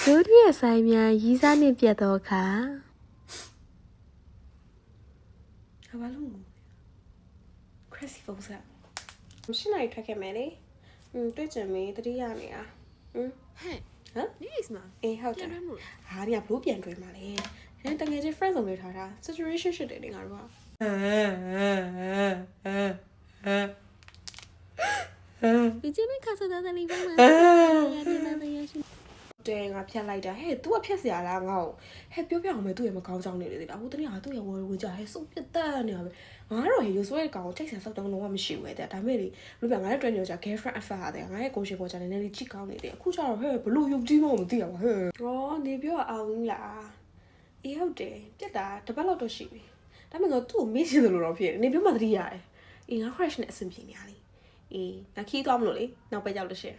လူတွေရဲ့ဆိုင်များရီးစားနေပြတ်တော့ခါဘာလို့ crazy ပုံစံမရှိနိုင်ထွက်ခဲ့မယ်လေတွေ့ကြမေးတတိယနေอ่ะဟဲ့နေစမ အေးဟုတ်တယ်ဟာဒီကဘလို့ပြန်တွေ့မှာလေတကယ်ချင်း friend ဆုံးလေးထားတာ situation ရှိတယ်လေငါတို့ကဒီချင်းမခါစတဲ့နေပါမှာတဲငါဖြတ်လိုက်တာဟဲ့ तू ကဖြတ်စရာလားငါ့ကိုဟဲ့ပြောပြအောင်မယ် तू ရဲ့မကောင်းကြောင်းနေလေသေးတာဟိုတနေ့က तू ရဲ့ဝယ်ကြဟဲ့စုပ်ပြတ်တက်နေတာပဲငါတော့ဟဲ့ရိုးစွဲကောင်ကိုထိတ်ဆန်စောက်တောင်းလုံးဝမရှိဘူးတဲ့ဒါပေမဲ့လေဘလို့ပြငါနဲ့တွေ့နေကြ girlfriend affair တဲ့ငါရဲ့ကိုရှင်ကိုကြတယ်နည်းနည်းကြည့်ကောင်းနေတယ်အခုကျတော့ဟဲ့ဘလို့ယုံကြည်မှမသိရပါဟဲ့ဩနေပြောအောင်လားအေးဟုတ်တယ်ပြတ်တာတပတ်လောက်တော့ရှိပြီဒါပေမဲ့ငါသူ့ကိုမေ့ချင်တယ်လို့တော့ဖြစ်နေပြောမှသတိရတယ်အေးငါ crush နဲ့အဆင်ပြေနေရလေအေးငါခီးသွားမလို့လေနောက်ပဲရောက်လို့ရှင်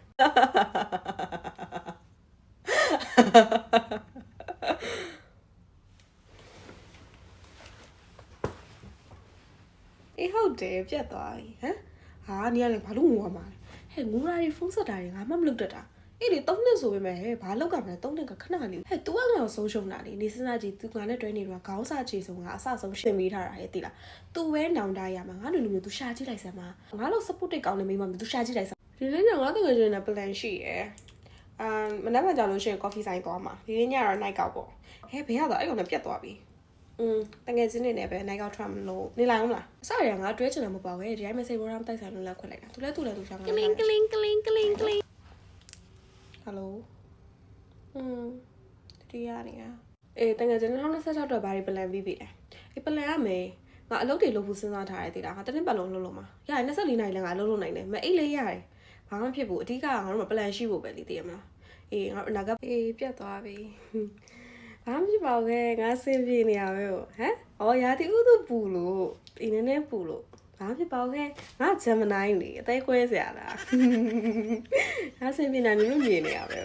အေးဟုတ်တယ်ပြတ်သွားပြီဟမ်ဟာနေရလဲဘာလို့ငိုရမှာလဲဟဲ့ငိုတာတွေဖုန်းဆက်တာတွေငါမှမလုပ်တတ်တာအေးလေ3နှစ်ဆိုပေမဲ့ဟဲ့ဘာလောက်ကမလဲ3နှစ်ကခဏလေးဟဲ့ तू ကငါ့ကိုဆုံးရှုံးတာလေနေစဉ်းစားကြည့် तू ငါနဲ့တွဲနေတော့ခေါင်းစာချေဆုံးကအဆဆုံးရှင်းပေးထားတာဟဲ့တိလား तू ပဲနောင်တရမှာငါလူမျိုး तू ရှာကြည့်လိုက်စမ်းပါငါလို့ support ကောင်းနေမိမ तू ရှာကြည့်လိုက်စမ်းဒီနေ့ညငါတကယ်ချင်းနဲ့ plan ရှိရယ်မနက်ဖြန်ကြာလို့ရှိရင် coffee ဆိုင်သွားမှာဒီနေ့ညတော့ night out ပေါ့ဟဲ့ဘယ်ရတော့အဲ့ကောင်နဲ့ပြတ်သွားပြီတကယ်ချင်းနေနဲ့ပဲ night out ထွက်မလို့နေလိုက်အောင်လားအစရငါတွဲချင်တယ်မပေါ့ရဲ့ဒီတိုင်း message ဘောရမ်းတိုက်ဆိုင်လို့လက်ခွက်လိုက်တာသူလည်းရှာမှာကလင်း hello တတိယနေရအေးတကယ်ချင်း2026တော့ဘာတွေ plan ပြီးပြီလဲအေး plan ရမယ်ငါအလုပ်တွေလုပ်ဖို့စဉ်းစားထားတယ်တိလားငါတစ်နှစ်ပတ်လုံးလုပ်လို့မှာရတယ်24နိုင်လည်းငါလုပ်လို့နိုင်တယ်မအိတ်လေးရတယ်ဘာမှဖြစ်ဘူးအဓိကငါတို့မှာ plan ရှိဖို့ပဲလေသိရမလားအေးငါတို့အနာကပြတ်သွားပြီဘာမှဖြစ်ပါဘူးခဲငါစင်ပြေနေရပဲဟမ်အော်ရာတီဥသူပူလို့ဒီနည်းနည်းပူလို့ဘာမှဖြစ်ပါဘူးခဲငါဂျမနိုင်းလေအသေးကွဲစရာလားငါစင်ပြေနေလို့မြင်နေရပဲ